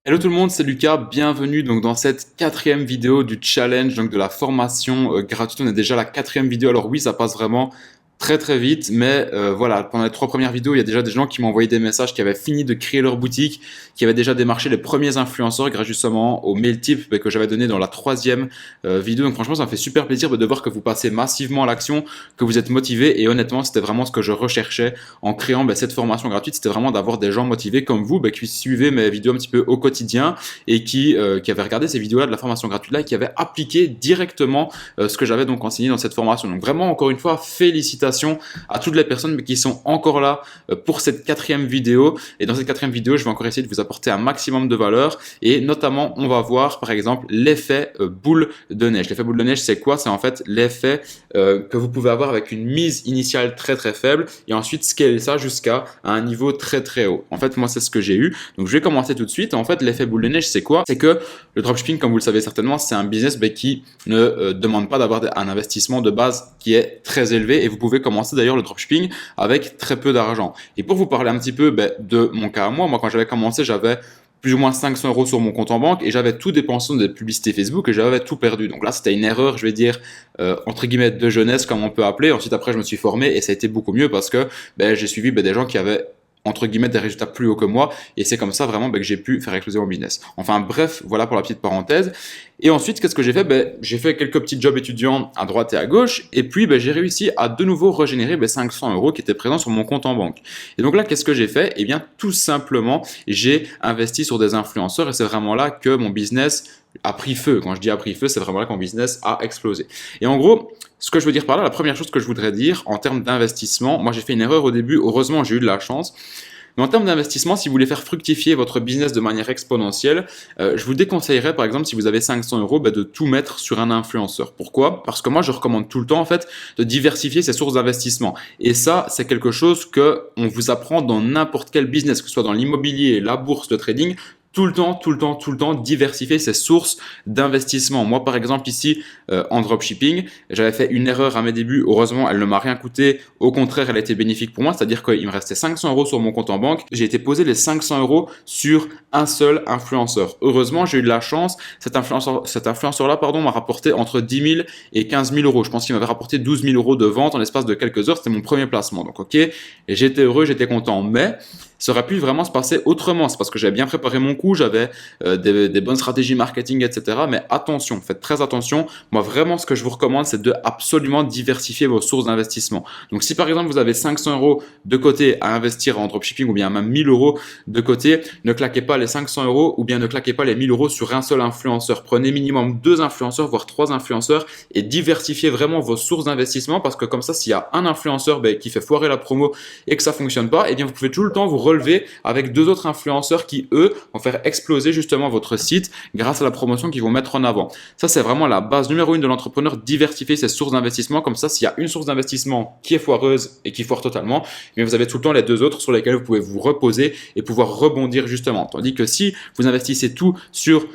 Hello tout le monde, c'est Lucas, bienvenue donc dans cette quatrième vidéo du challenge, donc de la formation gratuite. On est déjà à la quatrième vidéo, alors oui ça passe vraiment très vite, mais voilà, pendant les trois premières vidéos, il y a déjà des gens qui m'ont envoyé des messages qui avaient fini de créer leur boutique, qui avaient déjà démarché les premiers influenceurs grâce justement au mail tip que j'avais donné dans la troisième vidéo. Donc franchement ça me fait super plaisir de voir que vous passez massivement à l'action, que vous êtes motivé, et honnêtement c'était vraiment ce que je recherchais en créant cette formation gratuite. C'était vraiment d'avoir des gens motivés comme vous qui suivaient mes vidéos un petit peu au quotidien et qui avaient regardé ces vidéos là de la formation gratuite là et qui avaient appliqué directement ce que j'avais donc enseigné dans cette formation. Donc vraiment encore une fois félicitations à toutes les personnes qui sont encore là pour cette quatrième vidéo. Et dans cette quatrième vidéo, je vais encore essayer de vous apporter un maximum de valeur, et notamment on va voir par exemple l'effet boule de neige. L'effet boule de neige, c'est quoi? C'est en fait l'effet que vous pouvez avoir avec une mise initiale très faible et ensuite scaler ça jusqu'à un niveau très haut. En fait, moi c'est ce que j'ai eu. Donc je vais commencer tout de suite. En fait, l'effet boule de neige, c'est quoi? C'est que le dropshipping, comme vous le savez certainement, c'est un business qui ne demande pas d'avoir un investissement de base qui est très élevé, et vous pouvez commencer d'ailleurs le dropshipping avec très peu d'argent. Et pour vous parler un petit peu de mon cas à moi quand j'avais commencé, j'avais plus ou moins 500 euros sur mon compte en banque et j'avais tout dépensé dans des publicités Facebook et j'avais tout perdu. Donc là, c'était une erreur, je vais dire, entre guillemets, de jeunesse, comme on peut appeler. Ensuite, après, je me suis formé et ça a été beaucoup mieux parce que j'ai suivi des gens qui avaient entre guillemets des résultats plus hauts que moi, et c'est comme ça vraiment que j'ai pu faire exploser mon business. Enfin bref, voilà pour la petite parenthèse. Et ensuite, qu'est-ce que j'ai fait? J'ai fait quelques petits jobs étudiants à droite et à gauche, et puis j'ai réussi à de nouveau régénérer 500 euros qui étaient présents sur mon compte en banque. Et donc là, qu'est-ce que j'ai fait? Eh bien, tout simplement, j'ai investi sur des influenceurs, et c'est vraiment là que mon business a pris feu. Quand je dis a pris feu, c'est vraiment là que mon business a explosé. Et en gros, ce que je veux dire par là, la première chose que je voudrais dire en termes d'investissement, moi j'ai fait une erreur au début, heureusement j'ai eu de la chance. Mais en termes d'investissement, si vous voulez faire fructifier votre business de manière exponentielle, je vous déconseillerais par exemple si vous avez 500 euros de tout mettre sur un influenceur. Pourquoi? Parce que moi je recommande tout le temps en fait de diversifier ses sources d'investissement. Et ça c'est quelque chose que on vous apprend dans n'importe quel business, que ce soit dans l'immobilier, la bourse, le trading. Tout le temps, diversifier ses sources d'investissement. Moi, par exemple, ici, en dropshipping, j'avais fait une erreur à mes débuts. Heureusement, elle ne m'a rien coûté. Au contraire, elle a été bénéfique pour moi. C'est-à-dire qu'il me restait 500 euros sur mon compte en banque. J'ai été poser les 500 euros sur un seul influenceur. Heureusement, j'ai eu de la chance. Cet influenceur-là, m'a rapporté entre 10 000 et 15 000 euros. Je pense qu'il m'avait rapporté 12 000 euros de vente en l'espace de quelques heures. C'était mon premier placement. Donc, ok. Et j'étais heureux, j'étais content. Mais ça aurait pu vraiment se passer autrement. C'est parce que j'avais bien préparé mon coup, j'avais des bonnes stratégies marketing, etc. Mais attention, faites très attention. Moi, vraiment, ce que je vous recommande, c'est de absolument diversifier vos sources d'investissement. Donc, si par exemple, vous avez 500 euros de côté à investir en dropshipping ou bien même 1000 euros de côté, ne claquez pas les 500 euros ou bien ne claquez pas les 1000 euros sur un seul influenceur. Prenez minimum 2 influenceurs, voire 3 influenceurs, et diversifiez vraiment vos sources d'investissement, parce que comme ça, s'il y a un influenceur qui fait foirer la promo et que ça fonctionne pas, eh bien, vous pouvez tout le temps vous relever avec 2 autres influenceurs qui, eux, vont faire exploser justement votre site grâce à la promotion qu'ils vont mettre en avant. Ça, c'est vraiment la base numéro 1 de l'entrepreneur, diversifier ses sources d'investissement. Comme ça, s'il y a une source d'investissement qui est foireuse et qui foire totalement, mais vous avez tout le temps les 2 autres sur lesquels vous pouvez vous reposer et pouvoir rebondir justement. Tandis que si vous investissez tout sur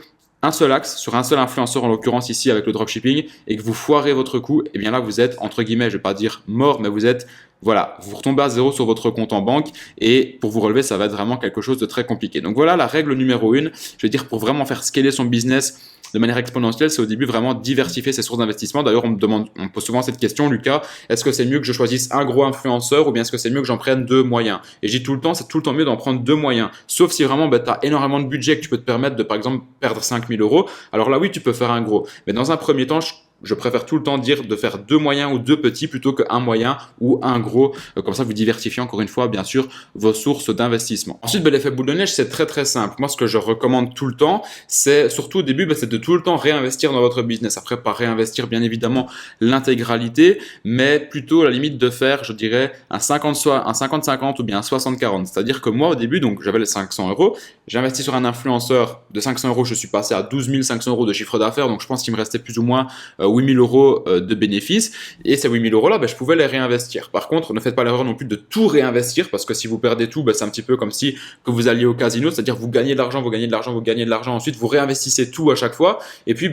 un seul axe, sur un seul influenceur, en l'occurrence ici avec le dropshipping, et que vous foirez votre coup, et bien là vous êtes entre guillemets, je vais pas dire mort, mais vous êtes, voilà, vous retombez à zéro sur votre compte en banque, et pour vous relever, ça va être vraiment quelque chose de très compliqué. Donc voilà la règle numéro 1, je veux dire, pour vraiment faire scaler son business de manière exponentielle, c'est au début vraiment diversifier ses sources d'investissement. D'ailleurs, on me pose souvent cette question, Lucas, est-ce que c'est mieux que je choisisse un gros influenceur ou bien est-ce que c'est mieux que j'en prenne 2 moyens? Et je dis tout le temps, c'est tout le temps mieux d'en prendre 2 moyens. Sauf si vraiment tu as énormément de budget que tu peux te permettre de, par exemple, perdre 5 000 euros. Alors là, oui, tu peux faire un gros. Mais dans un premier temps, je préfère tout le temps dire de faire 2 moyens ou 2 petits plutôt qu'un moyen ou un gros. Comme ça, vous diversifiez encore une fois, bien sûr, vos sources d'investissement. Ensuite, l'effet boule de neige, c'est très simple. Moi, ce que je recommande tout le temps, c'est surtout au début, c'est de tout le temps réinvestir dans votre business. Après, pas réinvestir, bien évidemment, l'intégralité, mais plutôt à la limite de faire, je dirais, un 50-50 ou bien un 60-40. C'est-à-dire que moi, au début, donc j'avais les 500 euros, j'ai investi sur un influenceur de 500 euros, je suis passé à 12 500 euros de chiffre d'affaires, donc je pense qu'il me restait plus ou moins 8 000 euros de bénéfices, et ces 8 000 euros là, je pouvais les réinvestir. Par contre, ne faites pas l'erreur non plus de tout réinvestir, parce que si vous perdez tout, c'est un petit peu comme si que vous alliez au casino, c'est-à-dire vous gagnez de l'argent, vous gagnez de l'argent, vous gagnez de l'argent, ensuite vous réinvestissez tout à chaque fois, et puis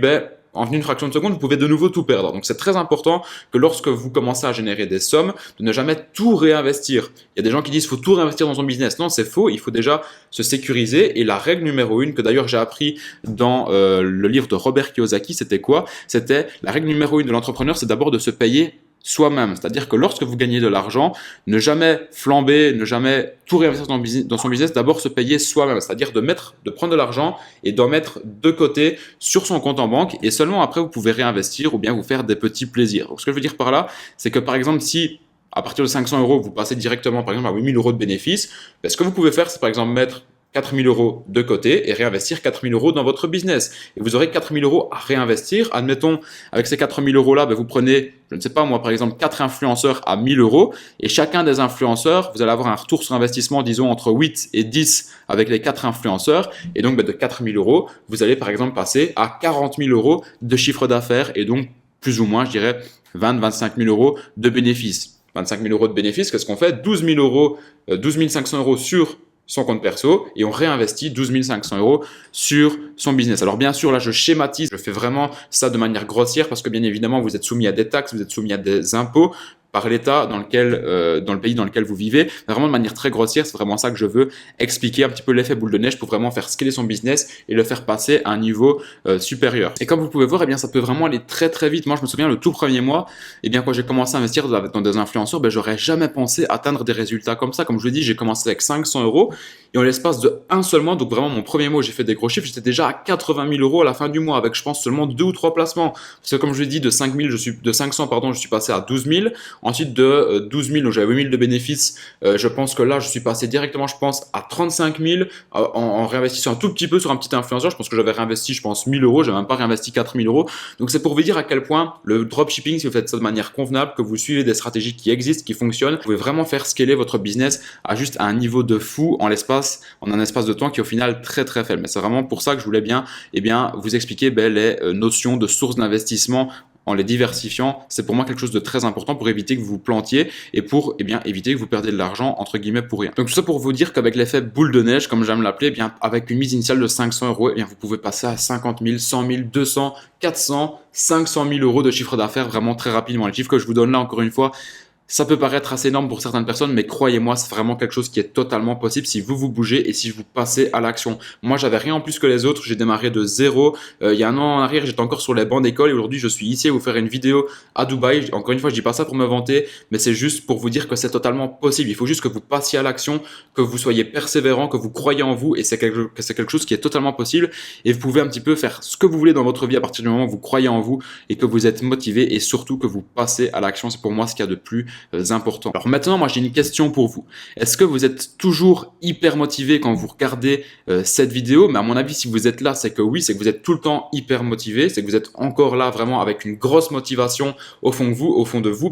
en une fraction de seconde, vous pouvez de nouveau tout perdre. Donc c'est très important que lorsque vous commencez à générer des sommes, de ne jamais tout réinvestir. Il y a des gens qui disent qu'il faut tout réinvestir dans son business. Non, c'est faux. Il faut déjà se sécuriser. Et la règle numéro 1, que d'ailleurs j'ai appris dans le livre de Robert Kiyosaki, c'était quoi? C'était la règle numéro 1 de l'entrepreneur, c'est d'abord de se payer soi-même. C'est-à-dire que lorsque vous gagnez de l'argent, ne jamais flamber, ne jamais tout réinvestir dans son business, d'abord se payer soi-même. C'est-à-dire de prendre de l'argent et d'en mettre de côté sur son compte en banque et seulement après vous pouvez réinvestir ou bien vous faire des petits plaisirs. Donc ce que je veux dire par là, c'est que par exemple si à partir de 500 euros, vous passez directement par exemple à 8000 euros de bénéfices, ben, ce que vous pouvez faire, c'est par exemple mettre 4 000 euros de côté et réinvestir 4 000 euros dans votre business. Et vous aurez 4 000 euros à réinvestir. Admettons, avec ces 4 000 euros-là, ben vous prenez, je ne sais pas moi, par exemple, 4 influenceurs à 1 000 euros et chacun des influenceurs, vous allez avoir un retour sur investissement, disons, entre 8 et 10 avec les 4 influenceurs. Et donc, ben, de 4 000 euros, vous allez par exemple passer à 40 000 euros de chiffre d'affaires et donc plus ou moins, je dirais, 20-25 000 euros de bénéfices. 25 000 euros de bénéfices, qu'est-ce qu'on fait? 12 500 euros sur son compte perso et on réinvestit 12 500 euros sur son business. Alors bien sûr, là je schématise, je fais vraiment ça de manière grossière parce que bien évidemment vous êtes soumis à des taxes, vous êtes soumis à des impôts par l'État dans le pays dans lequel vous vivez. Vraiment de manière très grossière, c'est vraiment ça que je veux expliquer, un petit peu l'effet boule de neige pour vraiment faire scaler son business et le faire passer à un niveau supérieur. Et comme vous pouvez voir, eh bien ça peut vraiment aller très très vite. Moi je me souviens le tout premier mois, eh bien quand j'ai commencé à investir dans des influenceurs, ben, j'aurais jamais pensé atteindre des résultats comme ça. Comme je vous l'ai dit, j'ai commencé avec 500 euros et en l'espace de un seul mois, donc vraiment mon premier mois, j'ai fait des gros chiffres, j'étais déjà à 80 000 euros à la fin du mois avec je pense seulement 2 ou 3 placements. Parce que comme je l'ai dit, de 500 pardon, je suis passé à 12 000. Ensuite de 12 000, donc j'avais 8 000 de bénéfices, je pense que là je suis passé directement, je pense, à 35 000 en réinvestissant un tout petit peu sur un petit influenceur. Je pense que j'avais réinvesti, je pense, 1 000 euros, j'avais même pas réinvesti 4 000 euros. Donc c'est pour vous dire à quel point le dropshipping, si vous faites ça de manière convenable, que vous suivez des stratégies qui existent, qui fonctionnent, vous pouvez vraiment faire scaler votre business à juste un niveau de fou en un espace de temps qui est au final très très faible. Mais c'est vraiment pour ça que je voulais bien, vous expliquer les notions de sources d'investissement en les diversifiant. C'est pour moi quelque chose de très important pour éviter que vous vous plantiez et pour éviter que vous perdiez de l'argent entre guillemets pour rien. Donc tout ça pour vous dire qu'avec l'effet boule de neige, comme j'aime l'appeler, avec une mise initiale de 500 euros, vous pouvez passer à 50 000, 100 000, 200, 400, 500 000 euros de chiffre d'affaires vraiment très rapidement. Les chiffres que je vous donne là, encore une fois, ça peut paraître assez énorme pour certaines personnes, mais croyez-moi, c'est vraiment quelque chose qui est totalement possible si vous vous bougez et si vous passez à l'action. Moi, j'avais rien en plus que les autres. J'ai démarré de zéro. Il y a un an en arrière, j'étais encore sur les bancs d'école et aujourd'hui, je suis ici à vous faire une vidéo à Dubaï. Encore une fois, je dis pas ça pour me vanter, mais c'est juste pour vous dire que c'est totalement possible. Il faut juste que vous passiez à l'action, que vous soyez persévérant, que vous croyez en vous et c'est quelque chose qui est totalement possible. Et vous pouvez un petit peu faire ce que vous voulez dans votre vie à partir du moment où vous croyez en vous et que vous êtes motivé et surtout que vous passez à l'action. C'est pour moi ce qu'il y a de plus important. Alors maintenant, moi j'ai une question pour vous. Est-ce que vous êtes toujours hyper motivé quand vous regardez cette vidéo? Mais à mon avis, si vous êtes là, c'est que oui, c'est que vous êtes tout le temps hyper motivé, c'est que vous êtes encore là vraiment avec une grosse motivation au fond de vous,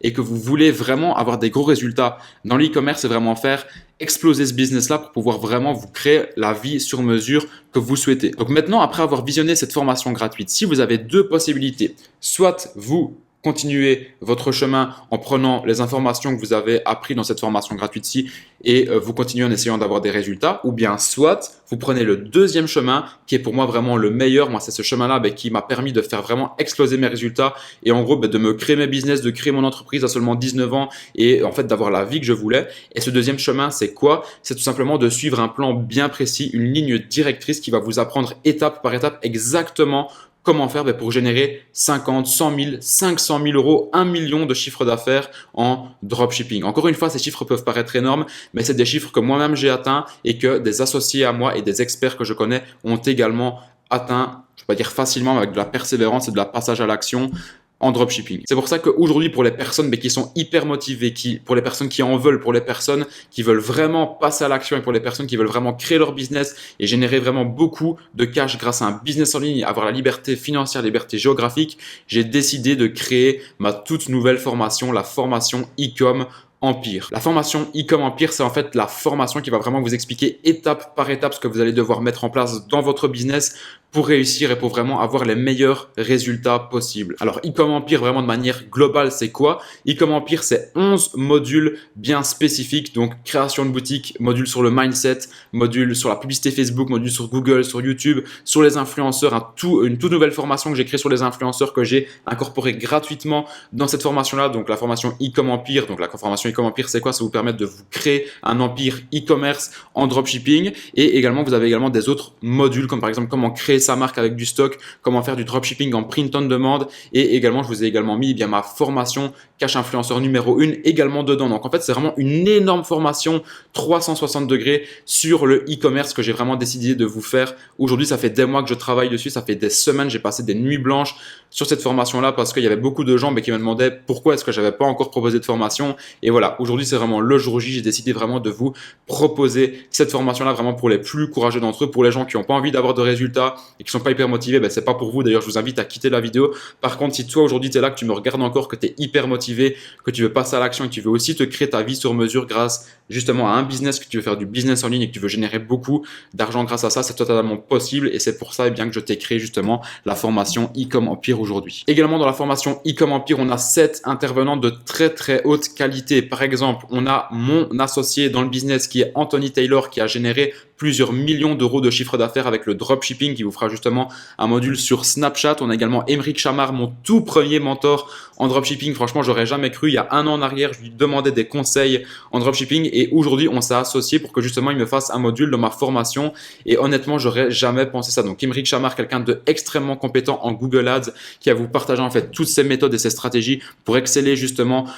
et que vous voulez vraiment avoir des gros résultats dans l'e-commerce et vraiment faire exploser ce business-là pour pouvoir vraiment vous créer la vie sur mesure que vous souhaitez. Donc maintenant, après avoir visionné cette formation gratuite, si vous avez deux possibilités, soit vous continuez votre chemin en prenant les informations que vous avez apprises dans cette formation gratuite-ci et vous continuez en essayant d'avoir des résultats, ou bien soit vous prenez le deuxième chemin qui est pour moi vraiment le meilleur. Moi, c'est ce chemin-là qui m'a permis de faire vraiment exploser mes résultats et en gros de me créer mes business, de créer mon entreprise à seulement 19 ans et en fait d'avoir la vie que je voulais. Et ce deuxième chemin, c'est quoi? C'est tout simplement de suivre un plan bien précis, une ligne directrice qui va vous apprendre étape par étape exactement comment faire pour générer 50, 100 000, 500 000 euros, 1 million de chiffre d'affaires en dropshipping. Encore une fois, ces chiffres peuvent paraître énormes, mais c'est des chiffres que moi-même j'ai atteints et que des associés à moi et des experts que je connais ont également atteint, je ne vais pas dire facilement, mais avec de la persévérance et de la passage à l'action en dropshipping. C'est pour ça qu'aujourd'hui, pour les personnes qui sont hyper motivées, pour les personnes qui en veulent, pour les personnes qui veulent vraiment passer à l'action et pour les personnes qui veulent vraiment créer leur business et générer vraiment beaucoup de cash grâce à un business en ligne, avoir la liberté financière, la liberté géographique, j'ai décidé de créer ma toute nouvelle formation, la formation e-com Empire. La formation e-com Empire, c'est en fait la formation qui va vraiment vous expliquer étape par étape ce que vous allez devoir mettre en place dans votre business pour réussir et pour vraiment avoir les meilleurs résultats possibles. Alors, Ecom Empire, vraiment de manière globale, c'est quoi? Ecom Empire, c'est 11 modules bien spécifiques. Donc, création de boutique, module sur le mindset, module sur la publicité Facebook, module sur Google, sur YouTube, sur les influenceurs, une toute nouvelle formation que j'ai créée sur les influenceurs que j'ai incorporée gratuitement dans cette formation-là. Donc, la formation Ecom Empire. Donc, la formation Ecom Empire, c'est quoi? Ça vous permet de vous créer un empire e-commerce en dropshipping. Et également, vous avez également des autres modules comme par exemple comment créer sa marque avec du stock, comment faire du dropshipping en print on demand. Et également, je vous ai également mis bien ma formation Cash Influenceur numéro 1 également dedans. Donc en fait, c'est vraiment une énorme formation 360 degrés sur le e-commerce que j'ai vraiment décidé de vous faire. Aujourd'hui, ça fait des mois que je travaille dessus, ça fait des semaines, j'ai passé des nuits blanches sur cette formation-là parce qu'il y avait beaucoup de gens qui me demandaient pourquoi est-ce que j'avais pas encore proposé de formation. Et voilà, aujourd'hui, c'est vraiment le jour J. J'ai décidé vraiment de vous proposer cette formation-là vraiment pour les plus courageux d'entre eux, pour les gens qui n'ont pas envie d'avoir de résultats et qui sont pas hyper motivés. C'est pas pour vous. D'ailleurs, je vous invite à quitter la vidéo. Par contre, si toi aujourd'hui tu es là, que tu me regardes encore, que tu es hyper motivé, que tu veux passer à l'action et que tu veux aussi te créer ta vie sur mesure grâce justement à un business, que tu veux faire du business en ligne et que tu veux générer beaucoup d'argent grâce à ça, c'est totalement possible et c'est pour ça bien que je t'ai créé justement la formation Ecom Empire aujourd'hui. Également dans la formation Ecom Empire, on a 7 intervenants de très très haute qualité. Par exemple, on a mon associé dans le business qui est Anthony Taylor qui a généré plusieurs millions d'euros de chiffre d'affaires avec le dropshipping qui vous fera justement un module sur Snapchat. On a également Émeric Chamard, mon tout premier mentor en dropshipping. Franchement, j'aurais jamais cru. Il y a un an en arrière, je lui demandais des conseils en dropshipping et aujourd'hui, on s'est associé pour que justement il me fasse un module dans ma formation. Et honnêtement, j'aurais jamais pensé ça. Donc, Émeric Chamard, quelqu'un de extrêmement compétent en Google Ads qui va vous partager en fait toutes ses méthodes et ses stratégies pour exceller justement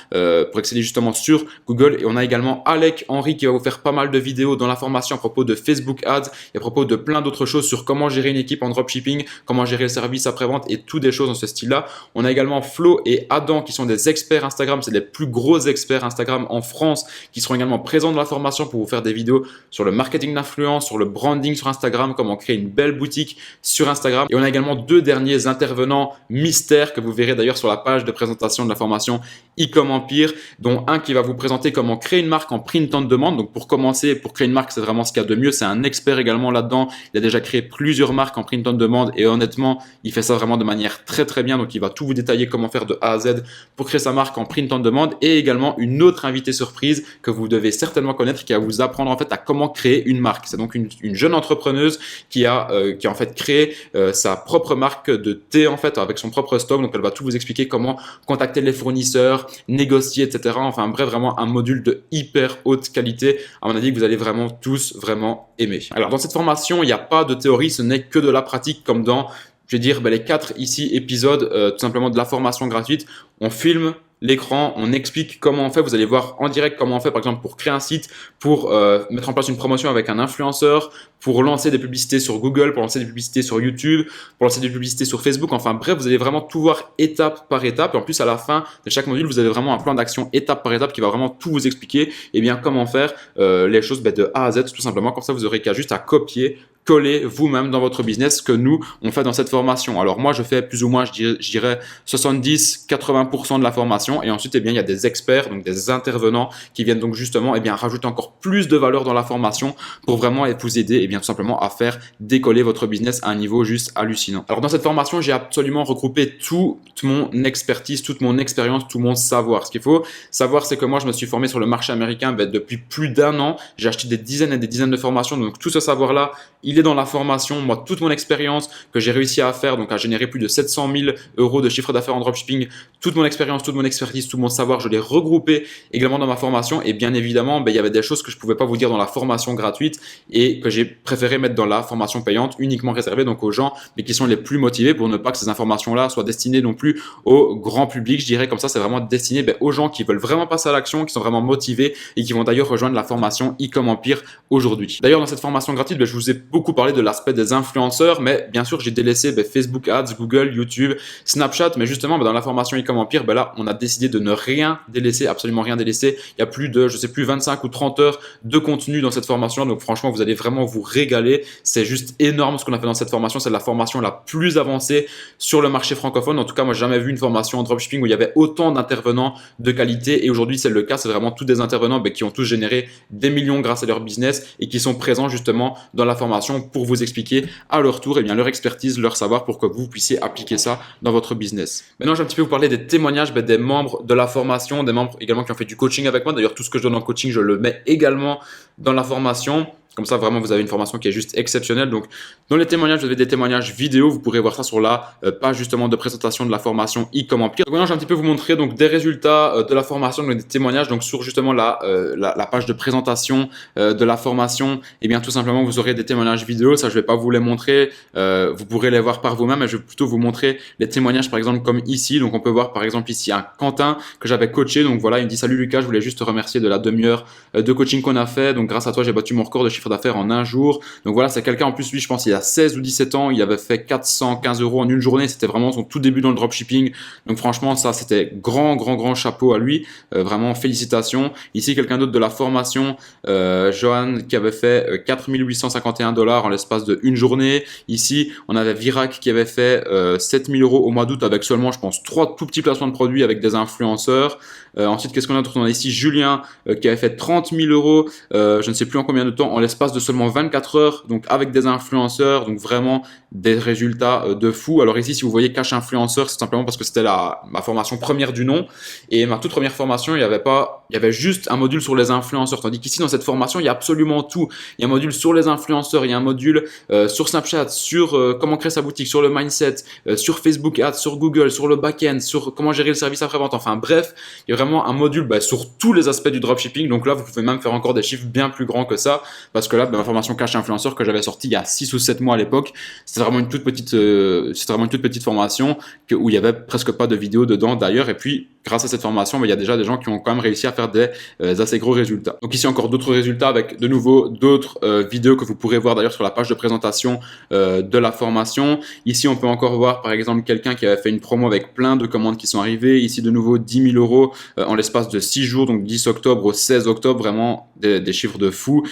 sur Google. Et on a également Alec Henry qui va vous faire pas mal de vidéos dans la formation à propos de Facebook Ads et à propos de plein d'autres choses sur comment gérer une équipe en dropshipping, comment gérer le service après-vente et tout des choses dans ce style-là. On a également Flo et Adam qui sont des experts Instagram, c'est les plus gros experts Instagram en France qui seront également présents dans la formation pour vous faire des vidéos sur le marketing d'influence, sur le branding sur Instagram, comment créer une belle boutique sur Instagram. Et on a également 2 derniers intervenants mystères que vous verrez d'ailleurs sur la page de présentation de la formation Ecom Empire, dont un qui va vous présenter comment créer une marque en print on demand. Donc pour commencer, pour créer une marque, c'est vraiment ce qu'il y a de mieux. C'est un expert également là-dedans. Il a déjà créé plusieurs marques en print on demand et honnêtement, il fait ça vraiment de manière très très bien. Donc il va tout vous détailler comment faire de A à Z pour créer sa marque en print on demand. Et également une autre invitée surprise que vous devez certainement connaître qui va vous apprendre en fait à comment créer une marque. C'est donc une jeune entrepreneuse qui a en fait créé sa propre marque de thé en fait avec son propre stock. Donc elle va tout vous expliquer comment contacter les fournisseurs, négocier, etc. Enfin bref, vraiment un module de hyper haute qualité. À mon avis, que vous allez vraiment tous vraiment aimer. Alors dans cette formation, il n'y a pas de théorie, ce n'est que de la pratique comme dans, je vais dire, les 4 ici épisodes tout simplement de la formation gratuite. On filme l'écran, on explique comment on fait. Vous allez voir en direct comment on fait, par exemple, pour créer un site, pour mettre en place une promotion avec un influenceur, pour lancer des publicités sur Google, pour lancer des publicités sur YouTube, pour lancer des publicités sur Facebook. Enfin bref, vous allez vraiment tout voir étape par étape. Et en plus, à la fin de chaque module, vous avez vraiment un plan d'action étape par étape qui va vraiment tout vous expliquer et bien comment faire les choses de A à Z tout simplement. Comme ça, vous aurez qu'à juste à copier, coller vous-même dans votre business ce que nous on fait dans cette formation. Alors moi je fais plus ou moins je dirais 70-80% de la formation et ensuite il y a des experts, donc des intervenants qui viennent donc justement rajouter encore plus de valeur dans la formation pour vraiment vous aider tout simplement à faire décoller votre business à un niveau juste hallucinant. Alors dans cette formation j'ai absolument regroupé toute mon expertise, toute mon expérience, tout mon savoir. Ce qu'il faut savoir c'est que moi je me suis formé sur le marché américain depuis plus d'1 an. J'ai acheté des dizaines et des dizaines de formations, donc tout ce savoir là il est dans la formation. Moi, toute mon expérience que j'ai réussi à faire, donc à générer plus de 700 000 euros de chiffre d'affaires en dropshipping, toute mon expérience, toute mon expertise, tout mon savoir, je l'ai regroupé également dans ma formation. Et bien évidemment, il y avait des choses que je ne pouvais pas vous dire dans la formation gratuite et que j'ai préféré mettre dans la formation payante, uniquement réservée donc aux gens qui sont les plus motivés pour ne pas que ces informations-là soient destinées non plus au grand public. Je dirais comme ça, c'est vraiment destiné aux gens qui veulent vraiment passer à l'action, qui sont vraiment motivés et qui vont d'ailleurs rejoindre la formation Ecom Empire aujourd'hui. D'ailleurs, dans cette formation gratuite, je vous ai beaucoup parlé de l'aspect des influenceurs, mais bien sûr, j'ai délaissé Facebook Ads, Google, YouTube, Snapchat, mais justement, dans la formation Ecom Empire, là, on a décidé de ne rien délaisser, absolument rien délaisser. Il y a plus de, 25 ou 30 heures de contenu dans cette formation, donc franchement, vous allez vraiment vous régaler. C'est juste énorme ce qu'on a fait dans cette formation. C'est la formation la plus avancée sur le marché francophone. En tout cas, moi, j'ai jamais vu une formation en dropshipping où il y avait autant d'intervenants de qualité, et aujourd'hui, c'est le cas. C'est vraiment tous des intervenants qui ont tous généré des millions grâce à leur business et qui sont présents justement dans la formation. formation pour vous expliquer à leur tour leur expertise, leur savoir pour que vous puissiez appliquer ça dans votre business. Maintenant, je vais un petit peu vous parler des témoignages des membres de la formation, des membres également qui ont fait du coaching avec moi. D'ailleurs, tout ce que je donne en coaching, je le mets également dans la formation. Comme ça, vraiment, vous avez une formation qui est juste exceptionnelle. Donc, dans les témoignages, vous avez des témoignages vidéo. Vous pourrez voir ça sur la page justement de présentation de la formation e-com Empire. Donc, maintenant, je vais un petit peu vous montrer donc des résultats de la formation, donc des témoignages. Donc, sur justement la page de présentation de la formation, tout simplement, vous aurez des témoignages vidéo. Ça, je vais pas vous les montrer. Vous pourrez les voir par vous-même. Mais je vais plutôt vous montrer les témoignages, par exemple, comme ici. Donc, on peut voir, par exemple, ici un Quentin que j'avais coaché. Donc, voilà, il me dit: salut Lucas, je voulais juste te remercier de la demi-heure de coaching qu'on a fait. Donc, grâce à toi, j'ai battu mon record de chiffre d'affaires en un jour. Donc voilà, c'est quelqu'un, en plus, lui, je pense, il a 16 ou 17 ans, il avait fait 415 € en une journée. C'était vraiment son tout début dans le dropshipping. Donc franchement, ça, c'était grand chapeau à lui. Vraiment, félicitations. Ici, quelqu'un d'autre de la formation, Johan, qui avait fait 4 851 $ en l'espace de une journée. Ici, on avait Virac qui avait fait 7 000 € au mois d'août avec seulement, je pense, 3 tout petits placements de produits avec des influenceurs. Ensuite, qu'est-ce qu'on a d'autre? On a ici Julien qui avait fait 30 000 €, je ne sais plus en combien de temps, en l'espace de seulement 24 heures, donc avec des influenceurs, donc vraiment des résultats de fou. Alors ici, si vous voyez cash influenceur, c'est simplement parce que c'était ma formation première du nom, et ma toute première formation, il y avait juste un module sur les influenceurs, tandis qu'ici dans cette formation, il y a absolument tout. Il y a un module sur les influenceurs, il y a un module sur Snapchat, sur comment créer sa boutique, sur le mindset, sur Facebook Ads, sur Google, sur le back-end, sur comment gérer le service après-vente. Enfin bref, il y a vraiment un module sur tous les aspects du dropshipping. Donc là, vous pouvez même faire encore des chiffres bien plus grands que ça, parce que là, ma formation cash influenceur que j'avais sortie il y a 6 ou 7 mois à l'époque, c'était vraiment une toute petite formation où il y avait presque pas de vidéos dedans d'ailleurs. Et puis grâce à cette formation, il y a déjà des gens qui ont quand même réussi à faire des assez gros résultats. Donc ici encore d'autres résultats avec de nouveau d'autres vidéos que vous pourrez voir d'ailleurs sur la page de présentation de la formation. Ici on peut encore voir par exemple quelqu'un qui avait fait une promo avec plein de commandes qui sont arrivées. Ici de nouveau 10 000 € en l'espace de 6 jours, donc 10 octobre au 16 octobre, vraiment des chiffres de fou.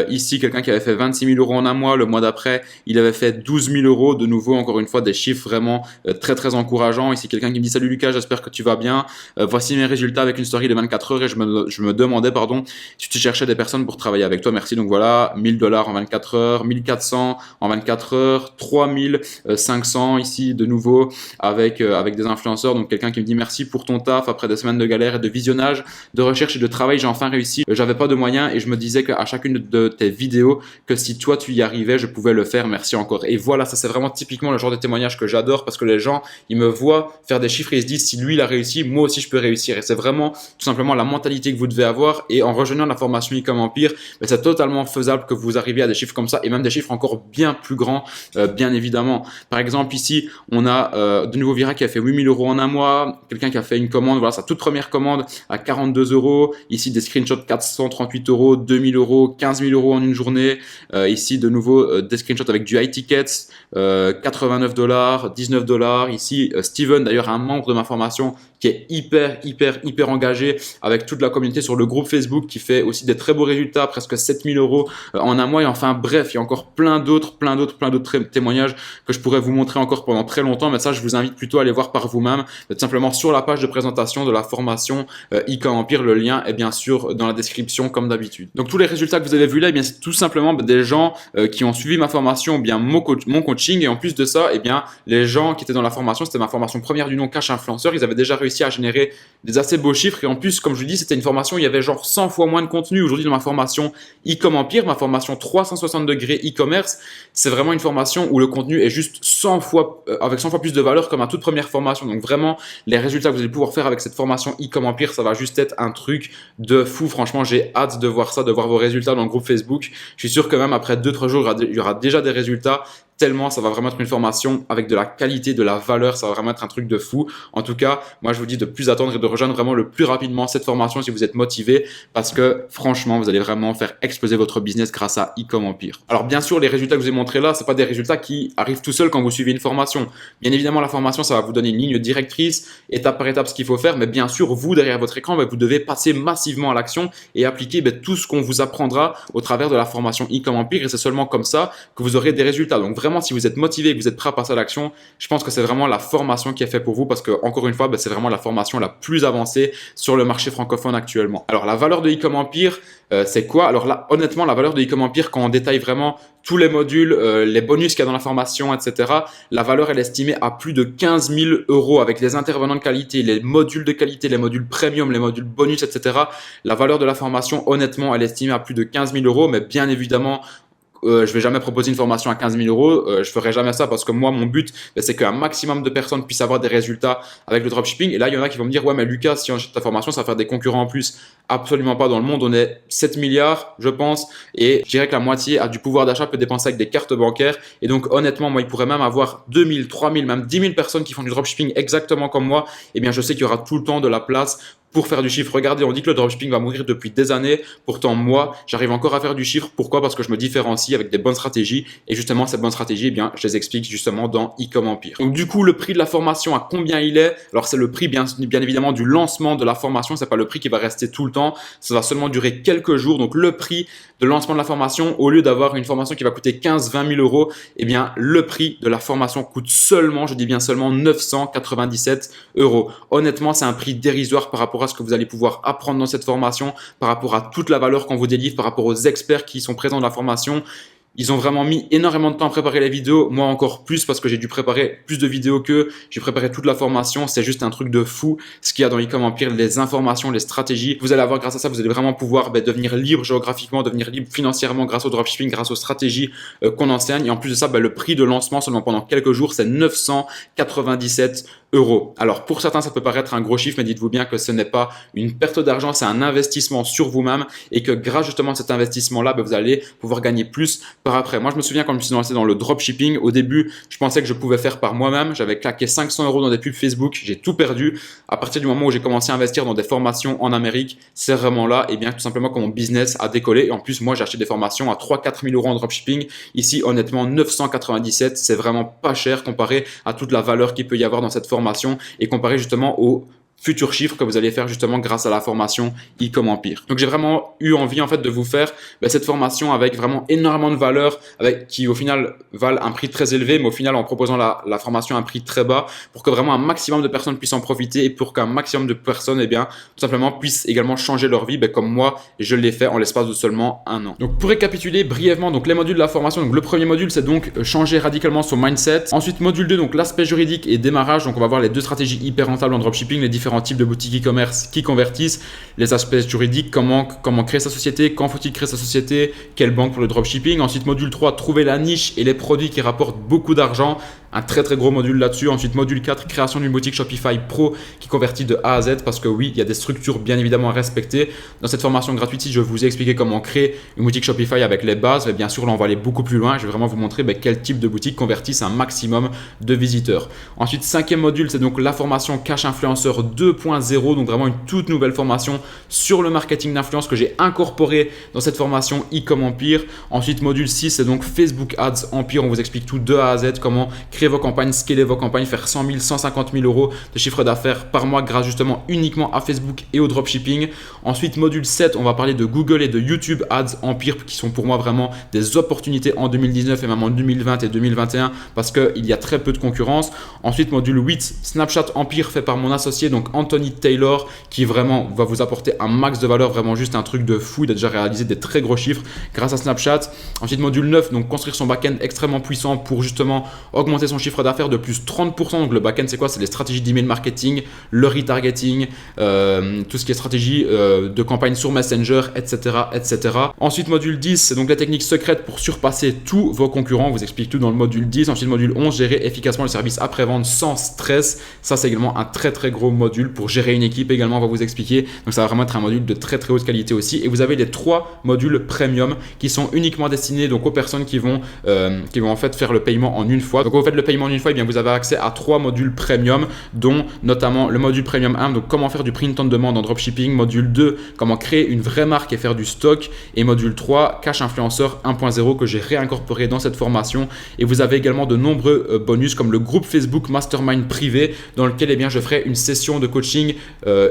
Ici quelqu'un qui avait fait 26 000 € en un mois, le mois d'après il avait fait 12 000 €, de nouveau encore une fois des chiffres vraiment très encourageants. Ici quelqu'un qui me dit: salut Lucas, j'espère que tu vas bien. Voici mes résultats avec une story de 24 heures et je me demandais si tu cherchais des personnes pour travailler avec toi. Merci. Donc voilà, 1 000 $ en 24 heures, 1 400 en 24 heures, 3 500 ici de nouveau avec des influenceurs. Donc quelqu'un qui me dit: merci pour ton taf, après des semaines de galère et de visionnage, de recherche et de travail, j'ai enfin réussi. J'avais pas de moyens et je me disais qu'à chacune de tes vidéos, que si toi tu y arrivais, je pouvais le faire. Merci encore. Et voilà, ça c'est vraiment typiquement le genre de témoignage que j'adore, parce que les gens, ils me voient faire des chiffres et ils se disent: si lui il a réussi, moi aussi je peux réussir. Et c'est vraiment tout simplement la mentalité que vous devez avoir. Et en rejoignant la formation e-com Empire, c'est totalement faisable que vous arriviez à des chiffres comme ça, et même des chiffres encore bien plus grands, bien évidemment. Par exemple ici on a de nouveau Vira qui a fait 8 000 € en un mois, quelqu'un qui a fait une commande, voilà sa toute première commande à 42 €. Ici des screenshots 438 €, 2 000 €, 15 000 € en une journée. Ici de nouveau des screenshots avec du high tickets, 89 $, 19 $. Ici Steven, d'ailleurs un membre de ma formation qui est hyper engagé avec toute la communauté sur le groupe Facebook, qui fait aussi des très beaux résultats, presque 7 000 € en un mois. Et enfin bref, il y a encore plein d'autres témoignages que je pourrais vous montrer encore pendant très longtemps, mais ça je vous invite plutôt à aller voir par vous-même, tout simplement sur la page de présentation de la formation e-com Empire. Le lien est bien sûr dans la description comme d'habitude. Donc tous les résultats que vous avez vus là, c'est tout simplement des gens qui ont suivi ma formation, bien mon coaching. Et en plus de ça, les gens qui étaient dans la formation, c'était ma formation première du nom cash influenceur, ils avaient déjà réussi à générer des assez beaux chiffres. Et en plus, comme je vous dis, c'était une formation où il y avait genre 100 fois moins de contenu. Aujourd'hui, dans ma formation e-com Empire, ma formation 360 degrés e-commerce, c'est vraiment une formation où le contenu est juste 100 fois, avec 100 fois plus de valeur que ma toute première formation. Donc vraiment, les résultats que vous allez pouvoir faire avec cette formation e-com Empire, ça va juste être un truc de fou. Franchement, j'ai hâte de voir ça, de voir vos résultats dans le groupe Facebook. Je suis sûr que même après 2-3 jours, il y aura déjà des résultats. Tellement ça va vraiment être une formation avec de la qualité, de la valeur, ça va vraiment être un truc de fou. En tout cas, moi je vous dis de plus attendre et de rejoindre vraiment le plus rapidement cette formation si vous êtes motivé, parce que franchement vous allez vraiment faire exploser votre business grâce à e-com Empire. Alors bien sûr, les résultats que je vous ai montrés là, c'est pas des résultats qui arrivent tout seuls quand vous suivez une formation. Bien évidemment, la formation, ça va vous donner une ligne directrice, étape par étape ce qu'il faut faire, mais bien sûr, vous derrière votre écran, vous devez passer massivement à l'action et appliquer tout ce qu'on vous apprendra au travers de la formation e-com Empire, et c'est seulement comme ça que vous aurez des résultats. Donc vraiment, si vous êtes motivé et que vous êtes prêt à passer à l'action, je pense que c'est vraiment la formation qui est faite pour vous parce que, encore une fois, c'est vraiment la formation la plus avancée sur le marché francophone actuellement. Alors, la valeur de e-com Empire, c'est quoi? Alors là, honnêtement, la valeur de e-com Empire, quand on détaille vraiment tous les modules, les bonus qu'il y a dans la formation, etc., la valeur, elle est estimée à plus de 15 000 € avec les intervenants de qualité, les modules de qualité, les modules premium, les modules bonus, etc. La valeur de la formation, honnêtement, elle est estimée à plus de 15 000 €, mais bien évidemment, je vais jamais proposer une formation à 15 000 €. Je ferai jamais ça parce que moi, mon but, c'est qu'un maximum de personnes puissent avoir des résultats avec le dropshipping. Et là, il y en a qui vont me dire, ouais, mais Lucas, si on achète ta formation, ça va faire des concurrents en plus. Absolument pas. Dans le monde, on est 7 milliards, je pense. Et je dirais que la moitié a du pouvoir d'achat, peut dépenser avec des cartes bancaires. Et donc, honnêtement, moi, il pourrait même avoir 2000, 3000, même 10 000 personnes qui font du dropshipping exactement comme moi. Eh bien, je sais qu'il y aura tout le temps de la place pour faire du chiffre. Regardez, on dit que le dropshipping va mourir depuis des années. Pourtant, moi, j'arrive encore à faire du chiffre. Pourquoi? Parce que je me différencie avec des bonnes stratégies. Et justement, ces bonnes stratégies, eh bien, je les explique justement dans e-com Empire. Donc, du coup, le prix de la formation, à combien il est? Alors, c'est le prix, bien évidemment, du lancement de la formation. C'est pas le prix qui va rester tout le temps. Ça va seulement durer quelques jours. Donc, le prix de lancement de la formation, au lieu d'avoir une formation qui va coûter 15-20 000 €, eh bien, le prix de la formation coûte seulement, je dis bien seulement 997 €. Honnêtement, c'est un prix dérisoire par rapport à ce que vous allez pouvoir apprendre dans cette formation, par rapport à toute la valeur qu'on vous délivre, par rapport aux experts qui sont présents dans la formation. Ils ont vraiment mis énormément de temps à préparer les vidéos. Moi, encore plus parce que j'ai dû préparer plus de vidéos qu'eux. J'ai préparé toute la formation. C'est juste un truc de fou ce qu'il y a dans e-com Empire, les informations, les stratégies. Vous allez avoir grâce à ça, vous allez vraiment pouvoir devenir libre géographiquement, devenir libre financièrement grâce au dropshipping, grâce aux stratégies qu'on enseigne. Et en plus de ça, le prix de lancement seulement pendant quelques jours, c'est 997 €. Alors, pour certains, ça peut paraître un gros chiffre, mais dites-vous bien que ce n'est pas une perte d'argent, c'est un investissement sur vous-même et que grâce justement à cet investissement-là, vous allez pouvoir gagner plus par après. Moi, je me souviens quand je me suis lancé dans le dropshipping, au début, je pensais que je pouvais faire par moi-même. J'avais claqué 500 € dans des pubs Facebook. J'ai tout perdu. À partir du moment où j'ai commencé à investir dans des formations en Amérique, c'est vraiment là, et bien, tout simplement, que mon business a décollé. Et en plus, moi, j'ai acheté des formations à 3-4 000 € en dropshipping. Ici, honnêtement, 997, c'est vraiment pas cher comparé à toute la valeur qu'il peut y avoir dans cette formation et comparé justement au futurs chiffres que vous allez faire justement grâce à la formation e-com Empire. Donc j'ai vraiment eu envie en fait de vous faire cette formation avec vraiment énormément de valeur, avec qui au final valent un prix très élevé, mais au final en proposant la formation à un prix très bas pour que vraiment un maximum de personnes puissent en profiter et pour qu'un maximum de personnes tout simplement puissent également changer leur vie comme moi je l'ai fait en l'espace de seulement un an. Donc pour récapituler brièvement donc les modules de la formation, donc le premier module c'est donc changer radicalement son mindset. Ensuite module 2 donc l'aspect juridique et démarrage, donc on va voir les deux stratégies hyper rentables en dropshipping, les différents types de boutiques e-commerce qui convertissent, les aspects juridiques, comment créer sa société, quand faut-il créer sa société, quelle banque pour le dropshipping. Ensuite module 3, trouver la niche et les produits qui rapportent beaucoup d'argent, un très très gros module là-dessus. Ensuite module 4, création d'une boutique Shopify Pro qui convertit de A à Z, parce que oui, il y a des structures bien évidemment à respecter. Dans cette formation gratuite, si je vous ai expliqué comment créer une boutique Shopify avec les bases, mais bien sûr là on va aller beaucoup plus loin. Je vais vraiment vous montrer quel type de boutique convertissent un maximum de visiteurs. Ensuite cinquième module, c'est donc la formation Cash Influenceur 2.0, donc vraiment une toute nouvelle formation sur le marketing d'influence que j'ai incorporé dans cette formation e-com Empire. Ensuite module 6, c'est donc Facebook Ads Empire, on vous explique tout de A à Z, comment créer vos campagnes, scaler vos campagnes, faire 100 000, 150 000 € de chiffre d'affaires par mois grâce justement uniquement à Facebook et au dropshipping. Ensuite module 7, on va parler de Google et de YouTube Ads Empire qui sont pour moi vraiment des opportunités en 2019 et même en 2020 et 2021 parce qu'il y a très peu de concurrence. Ensuite module 8, Snapchat Empire fait par mon associé donc Anthony Taylor qui vraiment va vous apporter un max de valeur, vraiment juste un truc de fou. Il a déjà réalisé des très gros chiffres grâce à Snapchat. Ensuite module 9, donc construire son back-end extrêmement puissant pour justement augmenter son chiffre d'affaires de plus 30%. Donc le back-end c'est quoi? C'est les stratégies d'email marketing, le retargeting, tout ce qui est stratégie de campagne sur Messenger, etc., etc. Ensuite module 10, c'est donc la technique secrète pour surpasser tous vos concurrents. On vous explique tout dans le module 10. Ensuite module 11, gérer efficacement le service après-vente sans stress. Ça c'est également un très très gros module pour gérer une équipe également, on va vous expliquer. Donc ça va vraiment être un module de très très haute qualité aussi. Et vous avez les 3 modules premium qui sont uniquement destinés donc aux personnes qui vont en fait faire le paiement en une fois. Donc vous faites le paiement d'une fois, eh bien, vous avez accès à 3 modules premium, dont notamment le module premium 1, donc comment faire du print on demand en dropshipping, module 2, comment créer une vraie marque et faire du stock, et module 3, cash influenceur 1.0 que j'ai réincorporé dans cette formation. Et vous avez également de nombreux bonus comme le groupe Facebook Mastermind privé dans lequel eh bien, je ferai une session de coaching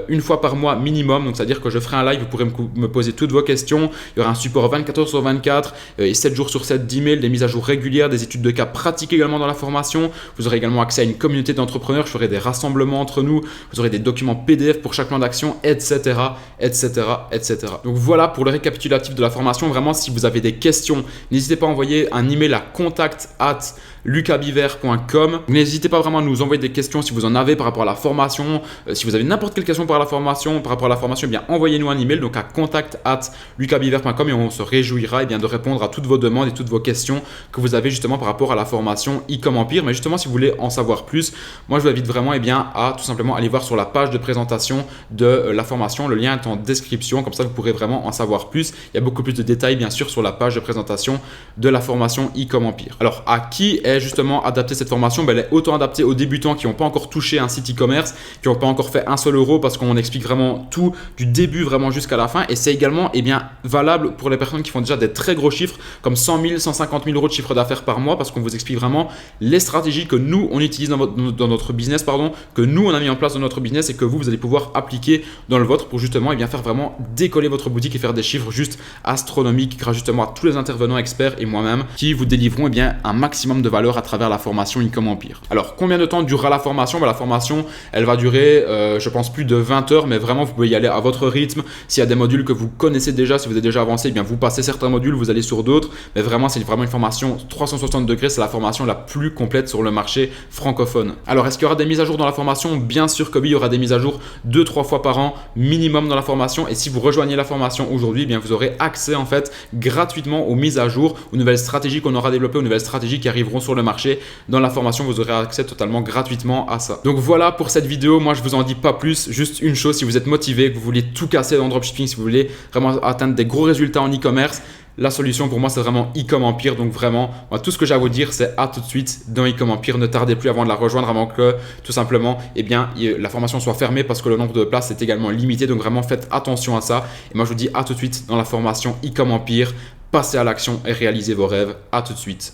une fois par mois minimum. Donc c'est-à-dire que je ferai un live, vous pourrez me poser toutes vos questions. Il y aura un support 24 heures sur 24 et 7 jours sur 7 d'emails, des mises à jour régulières, des études de cas pratiques également dans la formation. Vous aurez également accès à une communauté d'entrepreneurs. Je ferai des rassemblements entre nous. Vous aurez des documents PDF pour chaque plan d'action, etc., etc., etc. Donc voilà pour le récapitulatif de la formation. Vraiment, si vous avez des questions, n'hésitez pas à envoyer un email à contact@lucabiver.com. N'hésitez pas vraiment à nous envoyer des questions si vous en avez par rapport à la formation. Si vous avez n'importe quelle question par rapport à la formation, eh bien envoyez-nous un email donc à contact@lucabiver.com et on se réjouira eh bien, de répondre à toutes vos demandes et toutes vos questions que vous avez justement par rapport à la formation e-com Empire. Mais justement, si vous voulez en savoir plus, moi je vous invite vraiment eh bien, à tout simplement aller voir sur la page de présentation de la formation. Le lien est en description, comme ça vous pourrez vraiment en savoir plus. Il y a beaucoup plus de détails bien sûr sur la page de présentation de la formation e-com Empire. Alors à qui est justement adaptée cette formation? Elle est autant adaptée aux débutants qui n'ont pas encore touché un site e-commerce, qui n'ont pas encore fait un seul euro, parce qu'on explique vraiment tout du début vraiment jusqu'à la fin. Et c'est également eh bien, valable pour les personnes qui font déjà des très gros chiffres comme 100 000, 150 000 euros de chiffre d'affaires par mois, parce qu'on vous explique vraiment les stratégies que nous on utilise dans notre business, que nous on a mis en place dans notre business et que vous allez pouvoir appliquer dans le vôtre pour justement eh bien, faire vraiment décoller votre boutique et faire des chiffres juste astronomiques grâce justement à tous les intervenants experts et moi-même qui vous délivreront eh bien, un maximum de valeur à travers la formation e-com Empire. Alors combien de temps durera la formation? La formation elle va durer je pense plus de 20 heures, mais vraiment vous pouvez y aller à votre rythme. S'il y a des modules que vous connaissez déjà, si vous êtes déjà avancé, eh bien vous passez certains modules, vous allez sur d'autres, mais vraiment c'est vraiment une formation 360 degrés, c'est la formation la plus complète sur le marché francophone. Alors est-ce qu'il y aura des mises à jour dans la formation? Bien sûr que oui, il y aura des mises à jour 2-3 fois par an minimum dans la formation, et si vous rejoignez la formation aujourd'hui, eh bien vous aurez accès en fait gratuitement aux mises à jour, aux nouvelles stratégies qu'on aura développées, aux nouvelles stratégies qui arriveront sur le marché. Dans la formation, vous aurez accès totalement gratuitement à ça. Donc voilà pour cette vidéo, moi je vous en dis pas plus, juste une chose: si vous êtes motivé, que vous voulez tout casser dans le dropshipping, si vous voulez vraiment atteindre des gros résultats en e-commerce, la solution pour moi c'est vraiment e-com Empire. Donc vraiment moi, tout ce que j'ai à vous dire c'est à tout de suite dans e-com Empire. Ne tardez plus avant de la rejoindre, avant que tout simplement eh bien, la formation soit fermée, parce que le nombre de places est également limité. Donc vraiment faites attention à ça, et moi je vous dis à tout de suite dans la formation e-com Empire. Passez à l'action et réalisez vos rêves. À tout de suite.